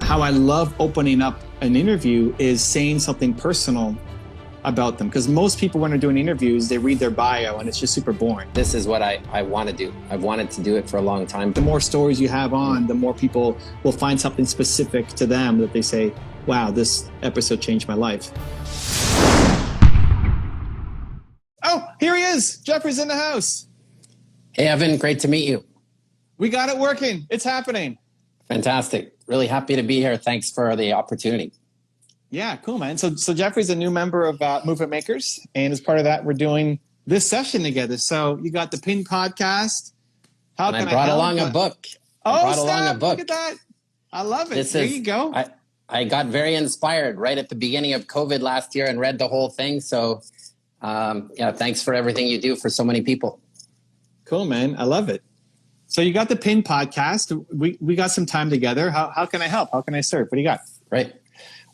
How I love opening up an interview is saying something personal about them. Because most people, when they're doing interviews, they read their bio and it's just super boring. This is what I want to do. I've wanted to do it for a long time. The more stories you have on, the more people will find something specific to them that they say, wow, this episode changed my life. Oh, here he is. Jeffrey's in the house. Hey, Evan, great to meet you. We got it working. It's happening. Fantastic. Really happy to be here. Thanks for the opportunity. Yeah, cool, man. So Jeffrey's a new member of Movement Makers, and as part of that, we're doing this session together. So you got the Pin podcast. How can I brought along a book. Look at that. I love it. There you go. I got very inspired right at the beginning of COVID last year and read the whole thing. So, thanks for everything you do for so many people. Cool, man. I love it. So you got the Pin podcast. We got some time together. How can I help? How can I serve? What do you got? Right.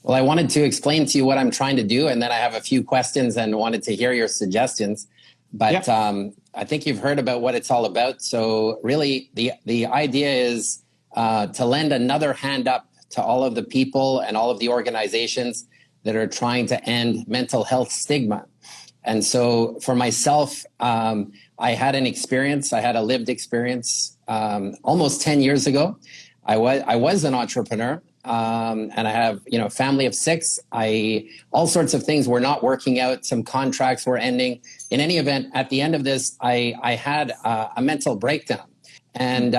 Well, I wanted to explain to you what I'm trying to do, and then I have a few questions and wanted to hear your suggestions. But I think you've heard about what it's all about. So really, the idea is to lend another hand up to all of the people and all of the organizations that are trying to end mental health stigma. And so for myself, I had a lived experience almost 10 years ago. I was an entrepreneur. And I have, a family of 6. All sorts of things were not working out. Some contracts were ending. In any event, at the end of this, I had a mental breakdown. And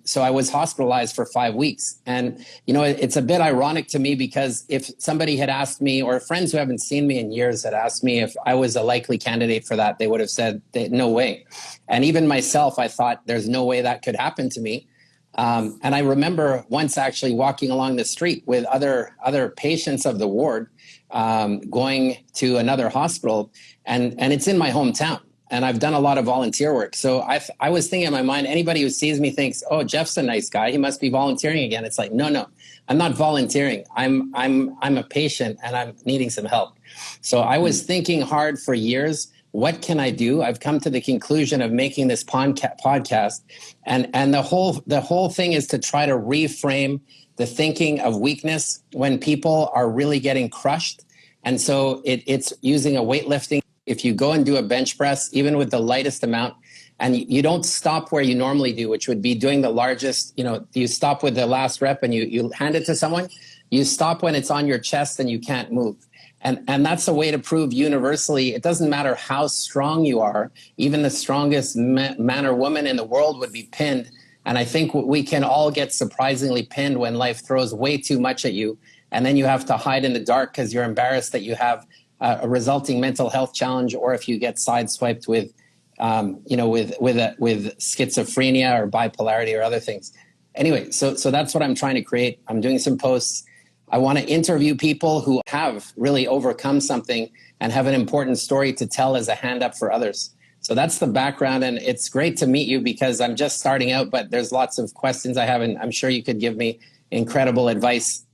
so I was hospitalized for 5 weeks. And, it's a bit ironic to me because if somebody had asked me, or friends who haven't seen me in years had asked me if I was a likely candidate for that, they would have said, no way. And even myself, I thought there's no way that could happen to me. And I remember once actually walking along the street with other patients of the ward, going to another hospital, and it's in my hometown. And I've done a lot of volunteer work. So I was thinking in my mind, anybody who sees me thinks, oh, Jeff's a nice guy. He must be volunteering again. It's like, no, I'm not volunteering. I'm a patient and I'm needing some help. So I was thinking hard for years. What can I do? I've come to the conclusion of making this podcast, and the whole thing is to try to reframe the thinking of weakness when people are really getting crushed. And so it's using a weightlifting. If you go and do a bench press, even with the lightest amount, and you don't stop where you normally do, which would be doing the largest, you stop with the last rep and you hand it to someone, you stop when it's on your chest and you can't move. And that's a way to prove universally, it doesn't matter how strong you are, even the strongest man or woman in the world would be pinned. And I think we can all get surprisingly pinned when life throws way too much at you. And then you have to hide in the dark because you're embarrassed that you have a resulting mental health challenge, or if you get sideswiped with schizophrenia or bipolarity or other things. Anyway, so that's what I'm trying to create. I'm doing some posts. I want to interview people who have really overcome something and have an important story to tell as a hand up for others. So that's the background, and it's great to meet you because I'm just starting out, but there's lots of questions I have, and I'm sure you could give me incredible advice.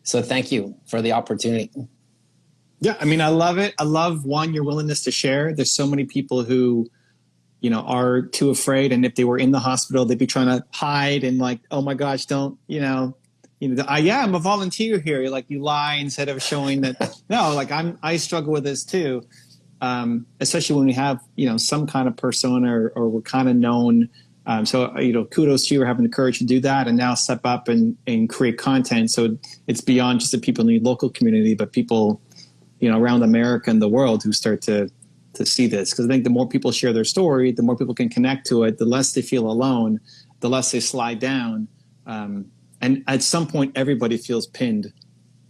So thank you for the opportunity. Yeah, I mean, I love it. I love, one, your willingness to share. There's so many people who, are too afraid. And if they were in the hospital, they'd be trying to hide and like, oh my gosh, don't, I'm a volunteer here. You lie instead of showing that, no, I struggle with this too. Especially when we have, some kind of persona or we're kind of known. So kudos to you for having the courage to do that and now step up and create content. So it's beyond just the people in the local community, but people, around America and the world who start to see this. Because I think the more people share their story, the more people can connect to it, the less they feel alone, the less they slide down. And at some point, everybody feels pinned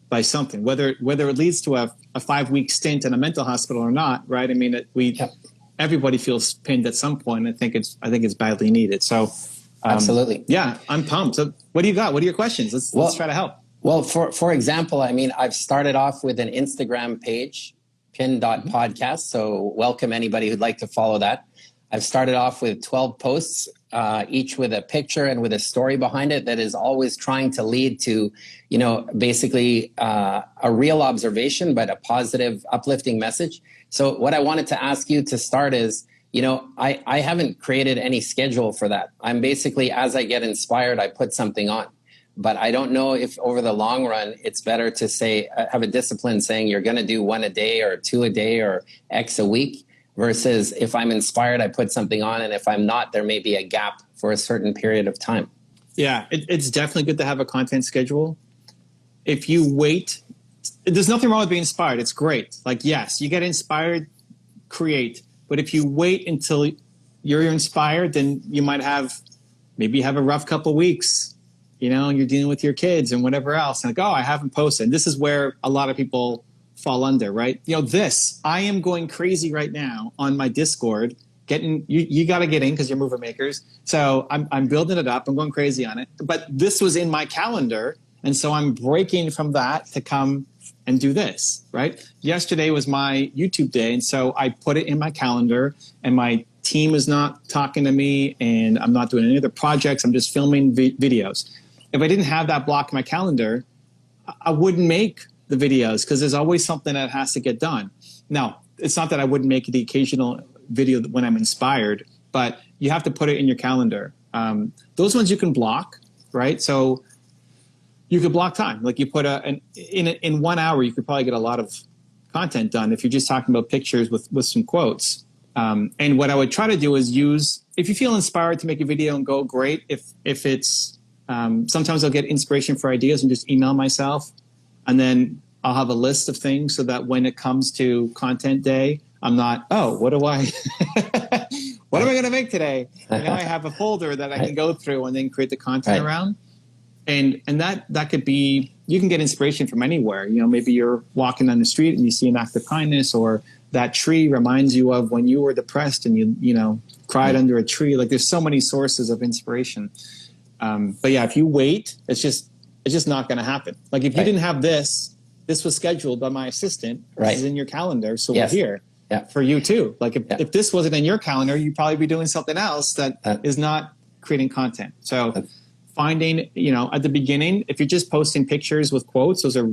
by something, whether it leads to a 5-week stint in a mental hospital or not, right? I mean, everybody feels pinned at some point. I think it's badly needed. So absolutely. Yeah, I'm pumped. So what do you got? What are your questions? Let's try to help. Well, for example, I mean, I've started off with an Instagram page, pin.podcast. So welcome anybody who'd like to follow that. I've started off with 12 posts, each with a picture and with a story behind it that is always trying to lead to, basically a real observation, but a positive, uplifting message. So what I wanted to ask you to start is, I haven't created any schedule for that. I'm basically, as I get inspired, I put something on. but I don't know if over the long run, it's better to say, have a discipline saying you're going to do 1 a day or 2 a day or X a week, versus if I'm inspired, I put something on. And if I'm not, there may be a gap for a certain period of time. Yeah, it's definitely good to have a content schedule. If you wait, there's nothing wrong with being inspired. It's great. Like, yes, you get inspired, create. But if you wait until you're inspired, then you might maybe have a rough couple weeks, and you're dealing with your kids and whatever else. And like, oh, I haven't posted. This is where a lot of people fall under, right? I am going crazy right now on my Discord. You got to get in because you're mover makers. So I'm building it up. I'm going crazy on it. But this was in my calendar. And so I'm breaking from that to come and do this, right? Yesterday was my YouTube day. And so I put it in my calendar, and my team is not talking to me, and I'm not doing any other projects. I'm just filming videos. If I didn't have that block in my calendar, I wouldn't make the videos because there's always something that has to get done. Now, it's not that I wouldn't make the occasional video when I'm inspired, but you have to put it in your calendar. Those ones you can block, right? So you could block time. Like you put in 1 hour, you could probably get a lot of content done if you're just talking about pictures with some quotes. And what I would try to do is if you feel inspired to make a video and go, great. If it's, sometimes I'll get inspiration for ideas and just email myself, and then I'll have a list of things so that when it comes to content day, I'm not, what am I going to make today? I have a folder that I can go through and then create the content around. And that could be, you can get inspiration from anywhere. Maybe you're walking down the street and you see an act of kindness, or that tree reminds you of when you were depressed and you cried under a tree. Like there's so many sources of inspiration. But yeah, if you wait, it's just not going to happen. Like if you didn't have this was scheduled by my assistant. This is in your calendar. So we're here for you too. Like if this wasn't in your calendar, you'd probably be doing something else that is not creating content. So finding, at the beginning, if you're just posting pictures with quotes, those are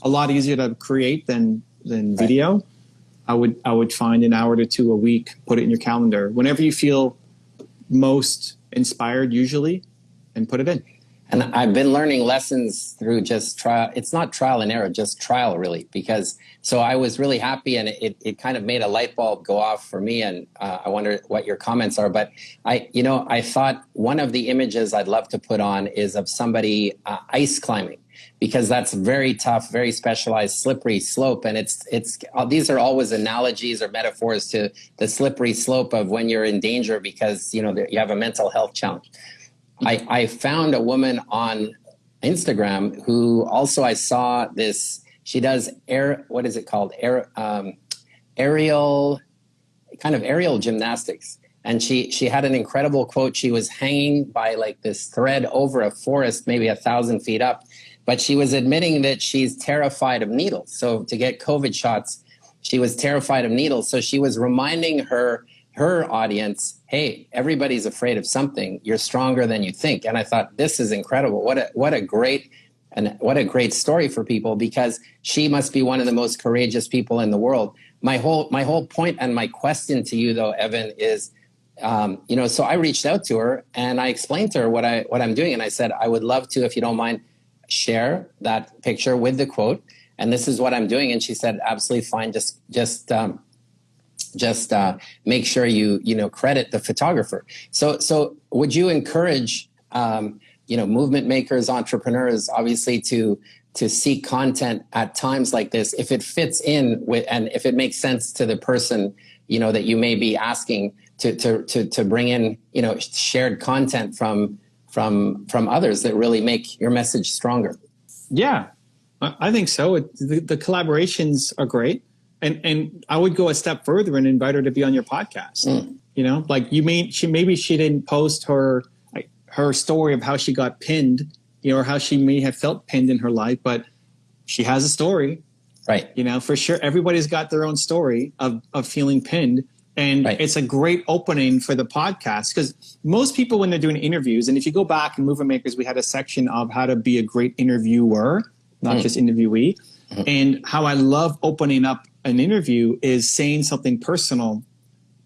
a lot easier to create than video. I would find an hour to 2 a week, put it in your calendar whenever you feel most inspired, usually, and put it in. And I've been learning lessons through just trial. It's not trial and error, just trial, really, so I was really happy, and it kind of made a light bulb go off for me. And I wonder what your comments are. But I thought one of the images I'd love to put on is of somebody ice climbing, because that's very tough, very specialized, slippery slope. And these are always analogies or metaphors to the slippery slope of when you're in danger because, you have a mental health challenge. I found a woman on Instagram who also, I saw this, she does what is it called? Aerial gymnastics. And she had an incredible quote. She was hanging by like this thread over a forest, maybe 1,000 feet up, but she was admitting that she's terrified of needles. So to get COVID shots, she was terrified of needles. So she was reminding her audience, hey, everybody's afraid of something. You're stronger than you think. And I thought, this is incredible. What a great story for people, because she must be one of the most courageous people in the world. My whole point and my question to you, though, Evan, is, so I reached out to her and I explained to her what I'm doing. And I said, I would love to, if you don't mind, share that picture with the quote. And this is what I'm doing. And she said, absolutely fine. Just make sure you credit the photographer. So would you encourage movement makers, entrepreneurs, obviously to seek content at times like this, if it fits in with, and if it makes sense to the person that you may be asking to bring in shared content from others that really make your message stronger? Yeah, I think so. The collaborations are great. And I would go a step further and invite her to be on your podcast. Like maybe she didn't post her story of how she got pinned, or how she may have felt pinned in her life, but she has a story, right? For sure. Everybody's got their own story of feeling pinned. And It's a great opening for the podcast, because most people, when they're doing interviews, and if you go back in Movement Makers, we had a section of how to be a great interviewer, not just interviewee. And how I love opening up an interview is saying something personal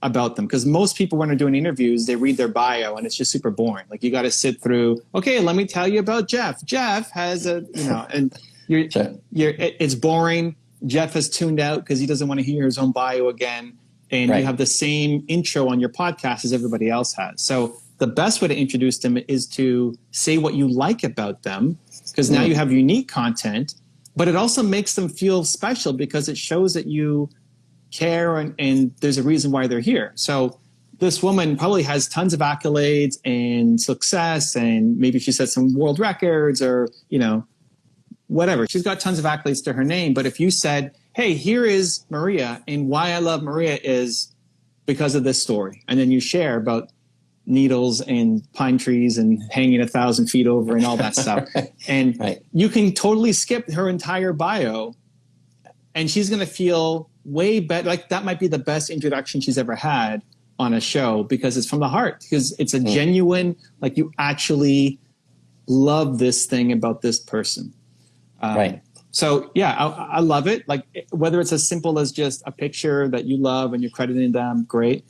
about them. Because most people, when they're doing interviews, they read their bio and it's just super boring. Like you got to sit through, okay, let me tell you about Jeff. Jeff has a, and it's boring. Jeff has tuned out because he doesn't want to hear his own bio again. And you have the same intro on your podcast as everybody else has. So the best way to introduce them is to say what you like about them, because now you have unique content, but it also makes them feel special because it shows that you care and there's a reason why they're here. So this woman probably has tons of accolades and success, and maybe she set some world records or, whatever. She's got tons of accolades to her name. But if you said, hey, here is Maria, and why I love Maria is because of this story, and then you share about needles and pine trees and hanging 1,000 feet over and all that stuff. And you can totally skip her entire bio and she's going to feel way better. Like that might be the best introduction she's ever had on a show because it's from the heart, because it's a genuine, like you actually love this thing about this person. So yeah, I love it. Like whether it's as simple as just a picture that you love and you're crediting them, great.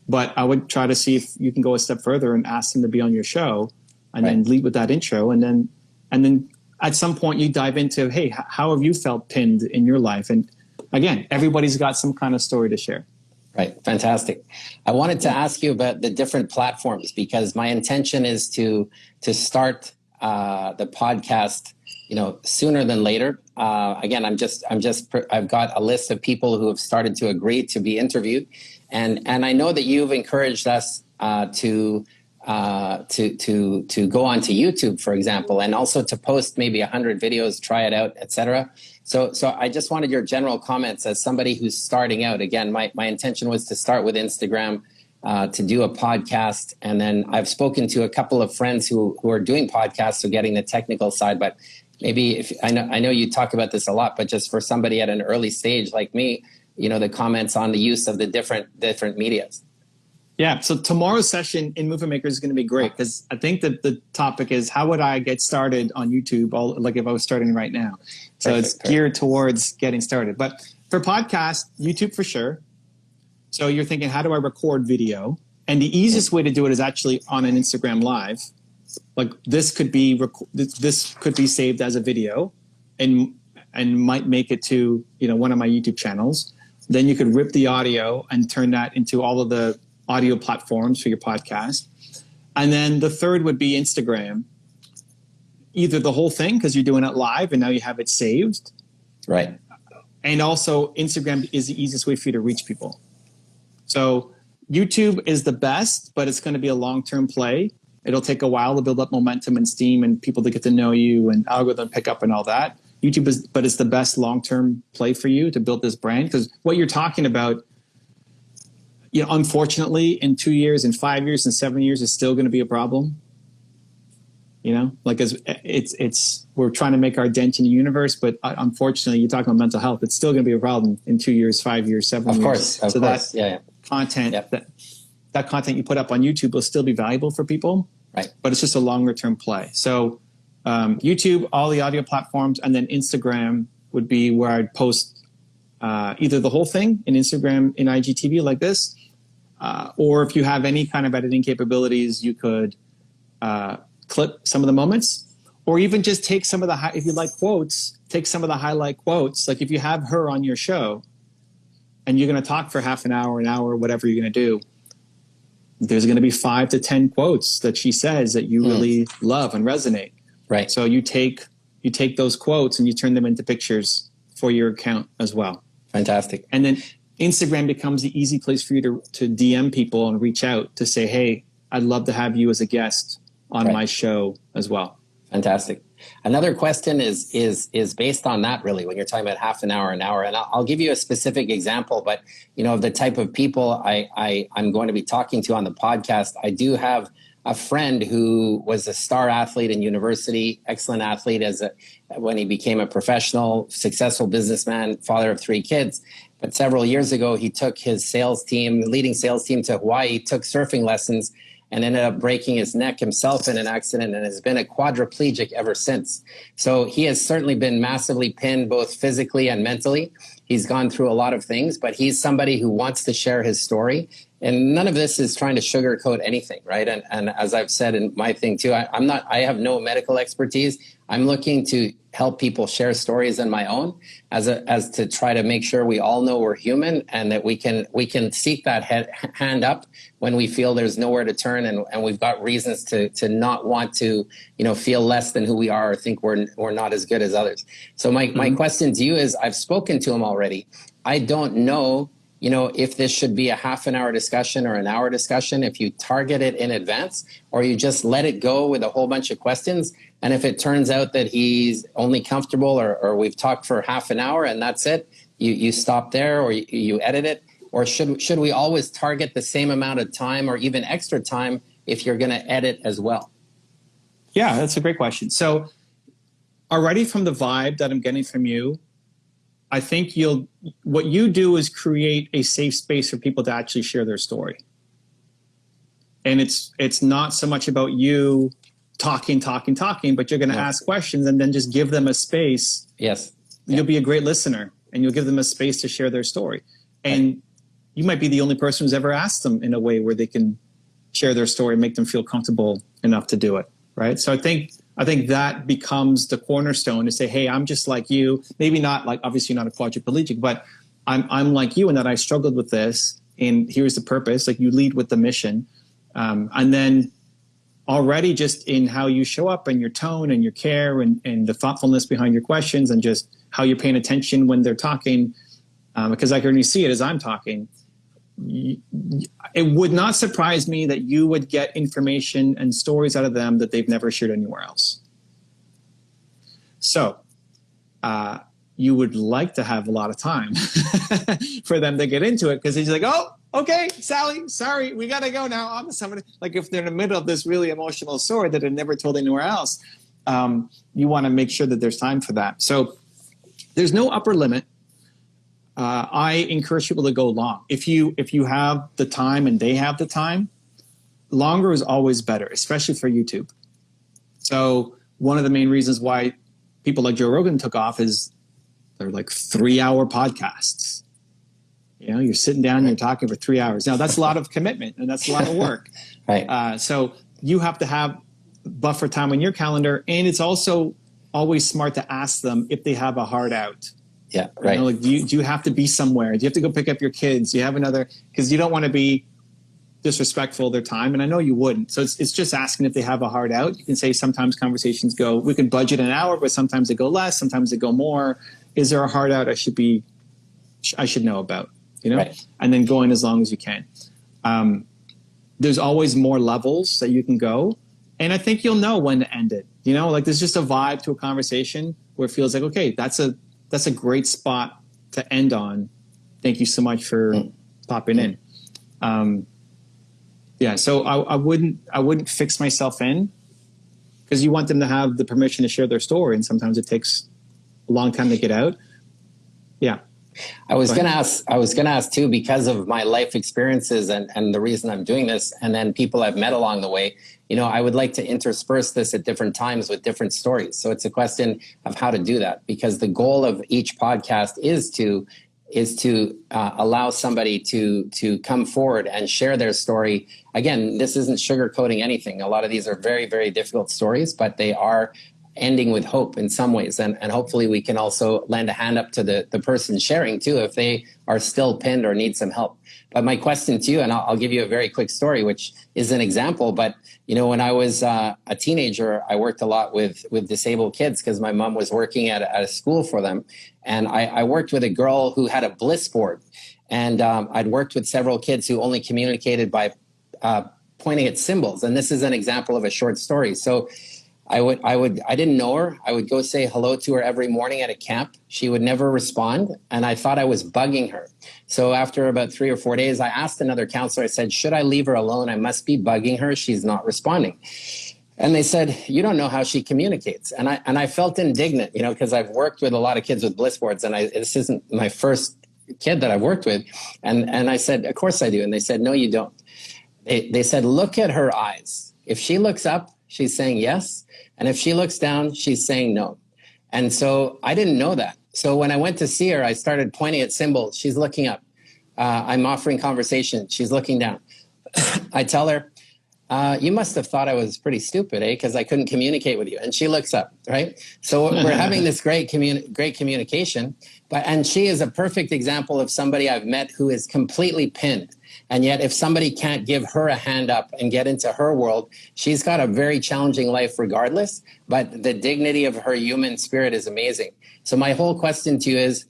But I would try to see if you can go a step further and ask them to be on your show, and then lead with that intro. And then at some point you dive into, hey, how have you felt pinned in your life? And again, everybody's got some kind of story to share. Right. Fantastic. I wanted to ask you about the different platforms, because my intention is to start the podcast, sooner than later. Again, I've got a list of people who have started to agree to be interviewed. And I know that you've encouraged us to go onto YouTube, for example, and also to post maybe 100 videos, try it out, etc. So I just wanted your general comments as somebody who's starting out. Again, my intention was to start with Instagram, to do a podcast, and then I've spoken to a couple of friends who are doing podcasts, so getting the technical side. But maybe if I know you talk about this a lot, but just for somebody at an early stage like me, the comments on the use of the different medias. Yeah. So tomorrow's session in Movement Makers is going to be great, because I think that the topic is how would I get started on YouTube, like if I was starting right now. So it's geared towards getting started. But for podcast, YouTube for sure. So you're thinking, how do I record video? And the easiest way to do it is actually on an Instagram Live. Like this could be saved as a video and might make it to one of my YouTube channels. Then you could rip the audio and turn that into all of the audio platforms for your podcast. And then the third would be Instagram. Either the whole thing, because you're doing it live and now you have it saved. Right. And also Instagram is the easiest way for you to reach people. So YouTube is the best, but it's going to be a long-term play. It'll take a while to build up momentum and steam and people to get to know you and algorithm pick up and all that. YouTube but it's the best long-term play for you to build this brand, because what you're talking about, unfortunately, in 2 years, in 5 years, in 7 years, is still going to be a problem. Like we're trying to make our dent in the universe, but unfortunately, you're talking about mental health. It's still going to be a problem in 2 years, 5 years, 7 years. Of course. That content, that content you put up on YouTube will still be valuable for people, right? But it's just a longer term play. So YouTube, all the audio platforms, and then Instagram would be where I'd post either the whole thing in Instagram in IGTV like this, or if you have any kind of editing capabilities, you could clip some of the moments, or even just take some of the if you like quotes, take some of the highlight quotes. Like if you have her on your show and you're going to talk for half an hour, whatever you're going to do, there's going to be 5 to 10 quotes that she says that you really love and resonate. Right. So you take those quotes and you turn them into pictures for your account as well. Fantastic. And then Instagram becomes the easy place for you to DM people and reach out to say, hey, I'd love to have you as a guest on my show as well. Fantastic. Another question is based on that, really, when you're talking about half an hour, and I'll give you a specific example, but of the type of people I'm going to be talking to on the podcast. I do have a friend who was a star athlete in university, excellent athlete when he became a professional, successful businessman, father of 3 kids. But several years ago, he took his leading sales team to Hawaii, took surfing lessons, and ended up breaking his neck himself in an accident and has been a quadriplegic ever since. So he has certainly been massively pinned both physically and mentally. He's gone through a lot of things, but he's somebody who wants to share his story. And none of this is trying to sugarcoat anything, right? And as I've said in my thing too, I have no medical expertise. I'm looking to help people share stories on my own as to try to make sure we all know we're human and that we can seek that hand up when we feel there's nowhere to turn and we've got reasons to not want to, feel less than who we are or think we're not as good as others. So my question to you is, I've spoken to him already. I don't know, if this should be a half an hour discussion or an hour discussion, if you target it in advance or you just let it go with a whole bunch of questions. And if it turns out that he's only comfortable or we've talked for half an hour and that's it, you stop there or you edit it, or should we always target the same amount of time or even extra time if you're going to edit as well? Yeah, that's a great question. So already from the vibe that I'm getting from you, I think what you do is create a safe space for people to actually share their story. And it's not so much about you talking, but you're going to ask questions and then just give them a space. Yes. You'll be a great listener and you'll give them a space to share their story. And you might be the only person who's ever asked them in a way where they can share their story and make them feel comfortable enough to do it. Right. So I think that becomes the cornerstone to say, hey, I'm just like you, maybe not like, obviously not a quadriplegic, but I'm like you in that I struggled with this and here's the purpose. Like you lead with the mission. And then already just in how you show up and your tone and your care and the thoughtfulness behind your questions and just how you're paying attention when they're talking, because I can only see it as I'm talking. It would not surprise me that you would get information and stories out of them that they've never shared anywhere else. So you would like to have a lot of time for them to get into it because he's like, oh, okay, Sally, sorry, we got to go now on to somebody. Like if they're in the middle of this really emotional story that they've never told anywhere else, you want to make sure that there's time for that. So there's no upper limit. I encourage people to go long. If you have the time and they have the time, longer is always better, especially for YouTube. So one of the main reasons why people like Joe Rogan took off is they're like 3-hour podcasts. You're sitting down and you're talking for 3 hours. Now that's a lot of commitment and that's a lot of work. Right. So you have to have buffer time on your calendar. And it's also always smart to ask them if they have a hard out. Yeah, right. Like, do you have to be somewhere? Do you have to go pick up your kids? Do you have another? Because you don't want to be disrespectful of their time. And I know you wouldn't. So it's just asking if they have a hard out. You can say sometimes conversations go, we can budget an hour, but sometimes they go less. Sometimes they go more. Is there a hard out I should know about? Right. And then going as long as you can. There's always more levels that you can go. And I think you'll know when to end it. Like there's just a vibe to a conversation where it feels like, okay, that's a great spot to end on. Thank you so much for popping in. So I wouldn't fix myself in because you want them to have the permission to share their story. And sometimes it takes a long time to get out. Yeah. I was going to ask too, because of my life experiences and the reason I'm doing this, and then people I've met along the way, I would like to intersperse this at different times with different stories. So it's a question of how to do that, because the goal of each podcast is to allow somebody to come forward and share their story. Again, this isn't sugarcoating anything. A lot of these are very, very difficult stories, but they are ending with hope in some ways. And hopefully we can also lend a hand up to the person sharing too, if they are still pinned or need some help. But my question to you, and I'll give you a very quick story, which is an example, but when I was a teenager, I worked a lot with disabled kids because my mom was working at a school for them. And I worked with a girl who had a bliss board. And I'd worked with several kids who only communicated by pointing at symbols. And this is an example of a short story. So I didn't know her. I would go say hello to her every morning at a camp. She would never respond. And I thought I was bugging her. So after about 3 or 4 days, I asked another counselor, I said, should I leave her alone? I must be bugging her. She's not responding. And they said, you don't know how she communicates. And I felt indignant, because I've worked with a lot of kids with bliss boards, and this isn't my first kid that I've worked with. And I said, of course I do. And they said, no, you don't. They said, look at her eyes. If she looks up, she's saying yes. And if she looks down, she's saying no. And so I didn't know that. So when I went to see her, I started pointing at symbols. She's looking up. I'm offering conversation. She's looking down. I tell her, you must have thought I was pretty stupid, because I couldn't communicate with you. And she looks up, right? So we're having this great communication. And she is a perfect example of somebody I've met who is completely pinned. And yet if somebody can't give her a hand up and get into her world, she's got a very challenging life regardless. But the dignity of her human spirit is amazing. So my whole question to you is,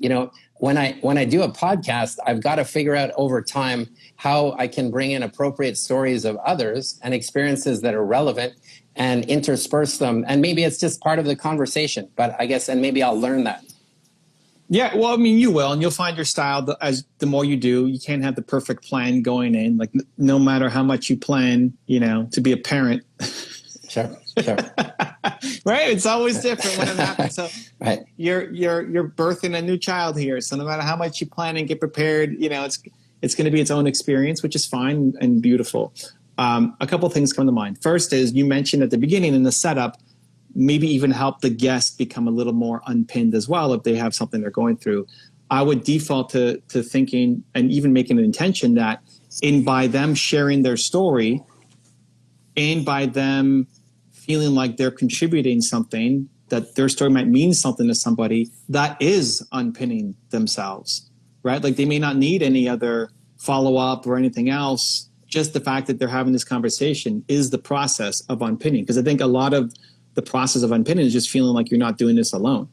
when I do a podcast, I've got to figure out over time how I can bring in appropriate stories of others and experiences that are relevant and intersperse them. And maybe it's just part of the conversation, but I guess, and maybe I'll learn that. Yeah, well, I mean, you will, and you'll find your style as the more you do. You can't have the perfect plan going in. Like, no matter how much you plan, to be a parent. Sure. Right? It's always different when it happens. So right. You're birthing a new child here. So no matter how much you plan and get prepared, it's going to be its own experience, which is fine and beautiful. A couple of things come to mind. First is, you mentioned at the beginning in the setup, maybe even help the guest become a little more unpinned as well if they have something they're going through. I would default to thinking and even making an intention that by them sharing their story and by them feeling like they're contributing something, that their story might mean something to somebody, that is unpinning themselves, right? Like, they may not need any other follow-up or anything else. Just the fact that they're having this conversation is the process of unpinning. Because I think a lot of the process of unpinning is just feeling like you're not doing this alone.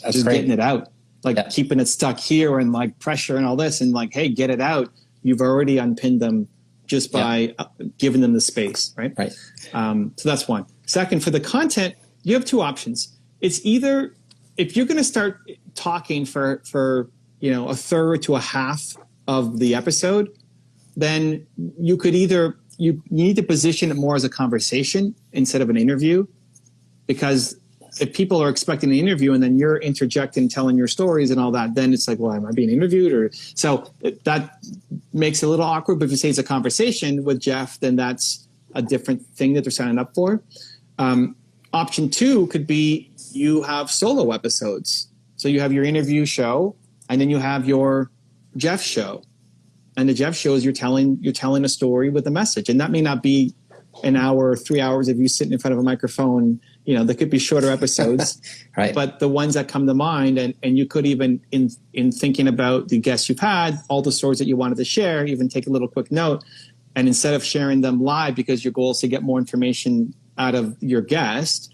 That's just great. Getting it out, like keeping it stuck here and like pressure and all this, and like, hey, get it out. You've already unpinned them just by giving them the space, right? Right. So that's one. Second, for the content, you have two options. It's either, if you're going to start talking for a third to a half of the episode, then you could either you need to position it more as a conversation instead of an interview, because if people are expecting an interview and then you're interjecting, telling your stories and all that, then it's like, well, am I being interviewed? Or so that makes it a little awkward. But if you say it's a conversation with Jeff, then that's a different thing that they're signing up for. Option two could be you have solo episodes. So you have your interview show and then you have your Jeff show. And the Jeff show is you're telling a story with a message. And that may not be an hour or 3 hours of you sitting in front of a microphone. There could be shorter episodes, right. But the ones that come to mind, and you could even, in thinking about the guests you've had, all the stories that you wanted to share, even take a little quick note. And instead of sharing them live because your goal is to get more information out of your guest,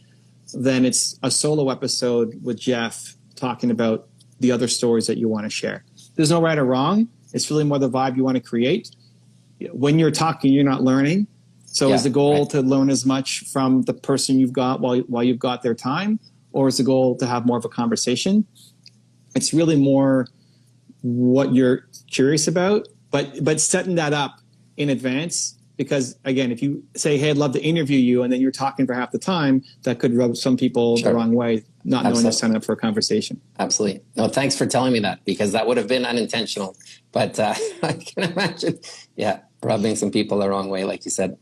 then it's a solo episode with Jeff talking about the other stories that you want to share. There's no right or wrong. It's really more the vibe you want to create. When you're talking, you're not learning. So is the goal to learn as much from the person you've got while you've got their time, or is the goal to have more of a conversation? It's really more what you're curious about, but setting that up in advance, because again, if you say, hey, I'd love to interview you, and then you're talking for half the time, that could rub some people the wrong way, not knowing they're signing up for a conversation. Absolutely. No, thanks for telling me that, because that would have been unintentional. But I can imagine, rubbing some people the wrong way, like you said.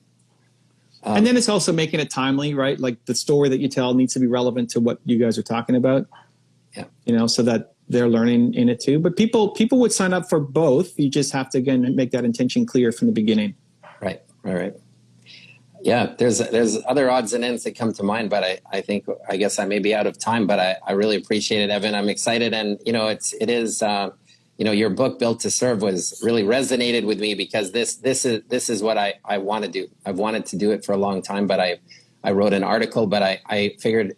And then it's also making it timely, right? Like the story that you tell needs to be relevant to what you guys are talking about. Yeah. So that they're learning in it too. But people would sign up for both. You just have to, again, make that intention clear from the beginning. Right. Yeah, there's other odds and ends that come to mind, but I guess I may be out of time, but I really appreciate it, Evan. I'm excited. And, it is, your book Built to Serve was really resonated with me, because this is what I want to do. I've wanted to do it for a long time, but I wrote an article, but I figured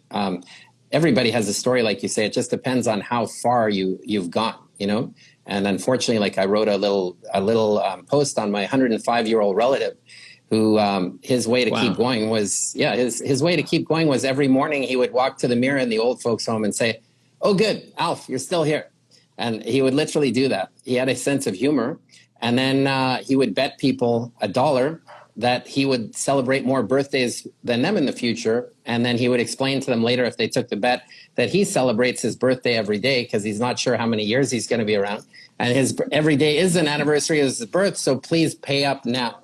everybody has a story, like you say. It just depends on how far you've gone, And unfortunately, like I wrote a little post on my 105-year-old relative, who his way to keep going was his way to keep going was every morning he would walk to the mirror in the old folks' home and say, "Oh, good, Alf, you're still here." And he would literally do that. He had a sense of humor. And then he would bet people $1 that he would celebrate more birthdays than them in the future. And then he would explain to them later, if they took the bet, that he celebrates his birthday every day because he's not sure how many years he's going to be around. and his every day is an anniversary of his birth. So please pay up now,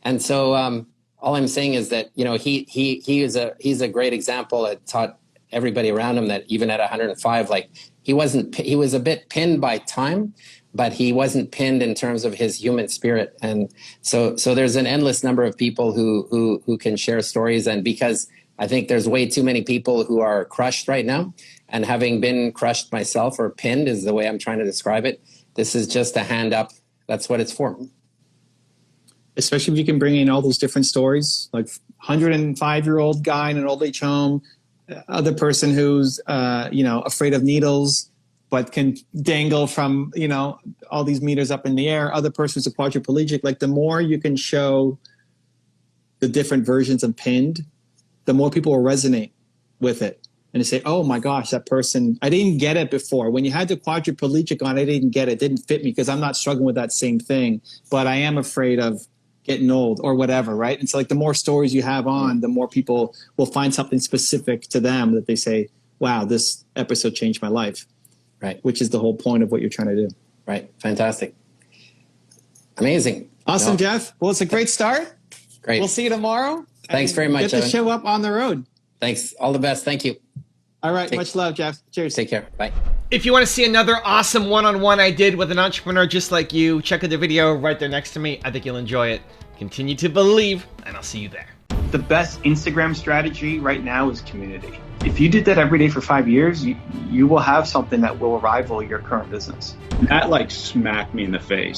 And so all I'm saying is that, he's a great example. It taught everybody around him that even at 105, like he was a bit pinned by time, but he wasn't pinned in terms of his human spirit. And so there's an endless number of people who can share stories. And because I think there's way too many people who are crushed right now, and having been crushed myself, or pinned is the way I'm trying to describe it, this is just a hand up. That's what it's for. Especially if you can bring in all those different stories, like 105-year-old guy in an old age home, other person who's, afraid of needles, but can dangle from, all these meters up in the air. Other person who's a quadriplegic. Like the more you can show the different versions of pinned, the more people will resonate with it. And they say, oh my gosh, that person, I didn't get it before. When you had the quadriplegic on, I didn't get it. It didn't fit me because I'm not struggling with that same thing, but I am afraid of getting old or whatever, right? And so like the more stories you have on, the more people will find something specific to them that they say, wow, this episode changed my life. Right. Which is the whole point of what you're trying to do. Right. Fantastic. Amazing. Awesome, Jeff. Well, it's a great start. Great. We'll see you tomorrow. Thanks very much, Get the Evan. show up on the road. Thanks. All the best. Thank you. All right. Much love, Jeff. Cheers. Take care. Bye. If you want to see another awesome one-on-one I did with an entrepreneur just like you, check out the video right there next to me. I think you'll enjoy it. Continue to believe, and I'll see you there. The best Instagram strategy right now is community. If you did that every day for 5 years, you will have something that will rival your current business. That like smacked me in the face.